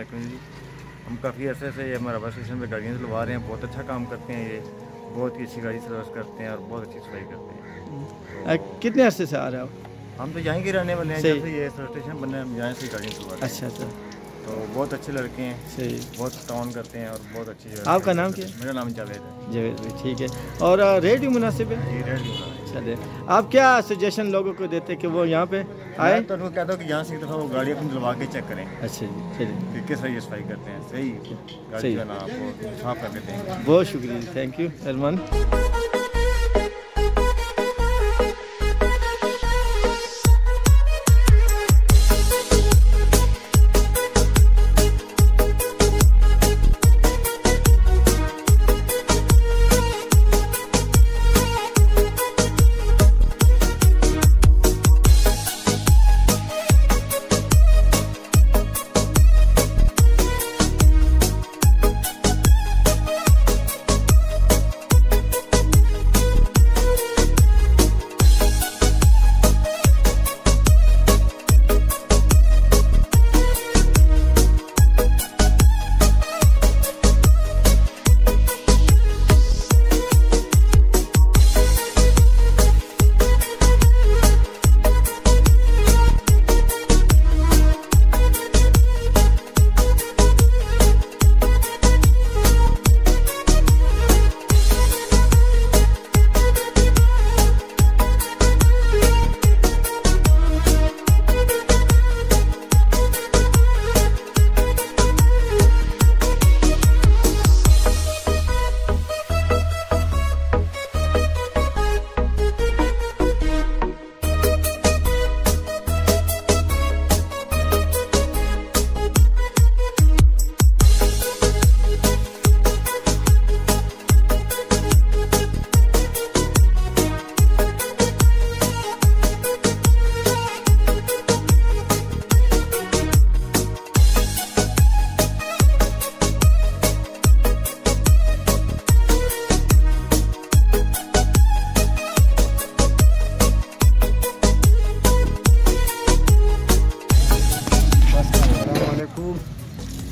वालेकुम जी। हम काफ़ी अर्से से ये हमारा बस स्टेशन पे गाड़ियाँ चलवा रहे हैं। बहुत अच्छा काम करते हैं, ये बहुत ही अच्छी गाड़ी सर्विस करते हैं और बहुत अच्छी सफाई करते हैं। कितने अर्से से आ रहे हो आप? हम तो यहाँ के रहने वाले हैं, जब से ये स्टेशन बना है हम यहाँ से गाड़ियाँ चलवा रहे हैं। अच्छा अच्छा, तो बहुत अच्छे लड़के हैं, सही, बहुत ताउन करते हैं और बहुत अच्छी। आपका नाम क्या है? मेरा नाम जावेद है। जावेद भाई, ठीक है। और रेट भी मुनासिब है? जी, रेट भी बना है। चले, आप क्या सजेशन लोगों को देते कि वो यहाँ पे आए? मैं तो उनको कहता हूँ कि यहाँ से एक दफ़ा वो गाड़ी अपनी दिलवा के चेक करें। अच्छा जी, चलिए, कि किस तरह ये सफाई करते हैं। सही गाड़ी का नाम आपको साफ करके देंगे। बहुत शुक्रिया, थैंक यू अरमान।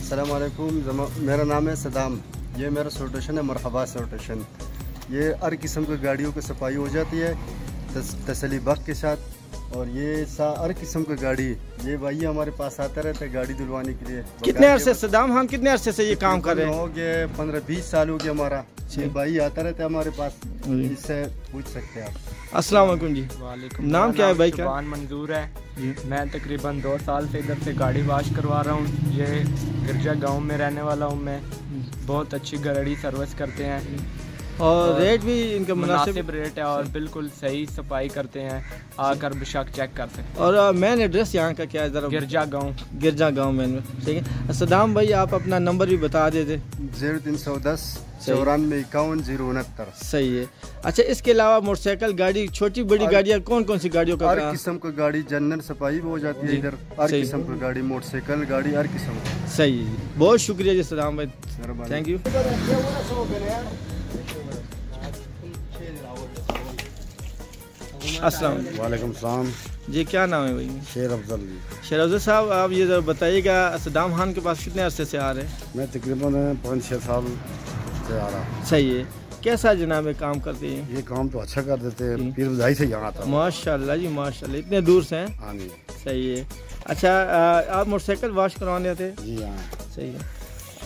अस्सलामुअलैकुम, मेरा नाम है सदाम। ये मेरा सोटेशन है मरहबा सोटेशन। ये हर किस्म की गाड़ियों की सफाई हो जाती है तसली बख्त के साथ। और ये हर किस्म की गाड़ी, ये भाई हमारे पास आता रहता है गाड़ी धुलवाने के लिए। कितने अरसे सदाम हम कितने अरसे से ये काम कर रहे हैं? हो गए 15-20 साल हो गया हमारा। ये भाई आता रहता है हमारे पास, इससे पूछ सकते हैं आप। अस्सलाम वालेकुम जी। वालेकुम। नाम क्या है भाई का? शुबान मंजूर है। मैं तकरीबन 2 साल से इधर से गाड़ी वाश करवा रहा हूँ। ये गिरजा गांव में रहने वाला हूँ मैं। बहुत अच्छी गाड़ी सर्विस करते हैं और रेट भी इनका मुनासिब रेट है और बिल्कुल सही सफाई करते हैं। आकर बेशक चेक कर सकते हैं। और मेन एड्रेस यहाँ का क्या है ज़रा? गिरजा गांव। गिरजा गांव में, ठीक है। सदाम भाई आप अपना नंबर भी बता देते। 0310 94 51 069। सही है। अच्छा, इसके अलावा मोटरसाइकिल गाड़ी, छोटी बड़ी गाड़ियाँ, कौन कौन सी गाड़ियों का? हर किस्म की गाड़ी, जनरल सफाई भी हो जाती है इधर। हर किस्म की गाड़ी, मोटरसाइकिल गाड़ी, हर किस्म की। सही है, बहुत शुक्रिया जी सदाम भाई, थैंक यू। अस्सलाम वालेकुम सलाम जी, क्या नाम है भाई? शेर अफजल जी। शेर अफजल साहब, आप ये जरा बताइएगा, सदाम खान के पास कितने अरसे से आ रहे हैं? मैं तकरीबन 5-6 साल से आ रहा हूँ। सही है। कैसा जनाब में काम करते हैं? ये काम तो अच्छा कर देते हैं, पीर बधाई से यहाँ था। माशाल्लाह जी माशाल्लाह, इतने दूर से हैं। हाँ जी, सही है। अच्छा, आप मोटरसाइकिल वॉश करवाने थे? जी हाँ। सही है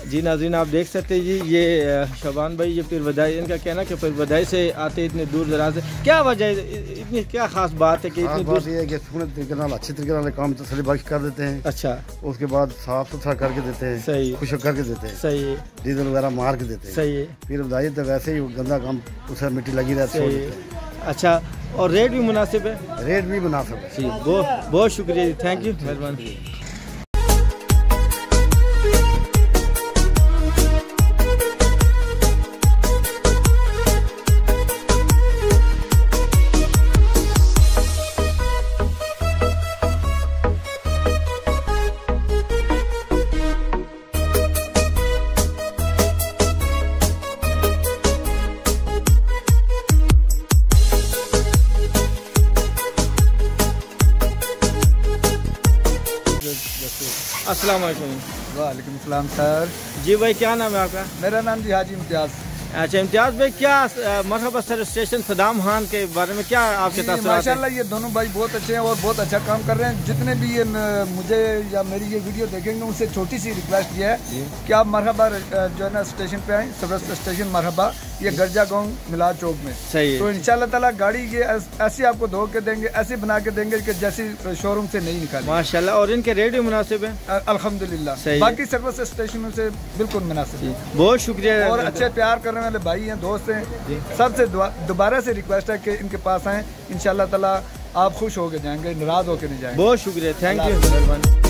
जी। नाज़रीन आप देख सकते हैं जी, ये शबान भाई, ये पीर बधाई, इनका कहना कि पीर बधाई से आते इतने दूर दराज से। क्या वजह है, इतनी क्या खास बात है कि इतनी दूर? ये है कि तरीके नाल अच्छे तरीके नाल काम तसली बख्श कर देते हैं। अच्छा, उसके बाद साफ सुथरा करके देते हैं। सही है, खुशक करके देते हैं। सही है, डीजल वगैरह मार के देते हैं। सही है। पीर बधाई तो वैसे ही गंदा काम, उसे मिट्टी लगी रहती सही है। है। अच्छा, और रेट भी मुनासिब है? रेट भी मुनासिब है जी, बहुत शुक्रिया जी, थैंक यू, मेहरबानी। अस्सलाम वालेकुम। वालेकुम सलाम सर। जी भाई, क्या नाम है आपका? मेरा नाम जी हाजी इम्तियाज़। अच्छा इम्तियाज़ भाई, क्या मरहबा सर्विस स्टेशन सदाम खान के बारे में क्या आपके तासुरात हैं? माशाल्लाह ये दोनों भाई बहुत अच्छे हैं और बहुत अच्छा काम कर रहे हैं। जितने भी ये मुझे या मेरी ये वीडियो देखेंगे उनसे छोटी सी रिक्वेस्ट ये है कि आप मरहबा जो है ना स्टेशन पे आए, सर्विस स्टेशन मरहबा, ये गर्जा गाँव मिलाद चौक में। सही है। तो इंशाल्लाह ताला गाड़ी ये ऐसी आपको धो के देंगे, ऐसी बना के देंगे कि जैसी शोरूम से नहीं निकाली। माशाल्लाह। और इनके रेट भी मुनासिब है अल्हम्दुलिल्लाह। बाकी सर्विस स्टेशनों से बिल्कुल मुनासिब है। बहुत शुक्रिया। और अच्छे प्यार करने वाले भाई हैं, दोस्त हैं, सबसे दोबारा से रिक्वेस्ट है कि इनके पास आएँ। इंशाल्लाह ताला आप खुश होकर जाएंगे, नाराज होकर नहीं जाएंगे। बहुत शुक्रिया, थैंक यू।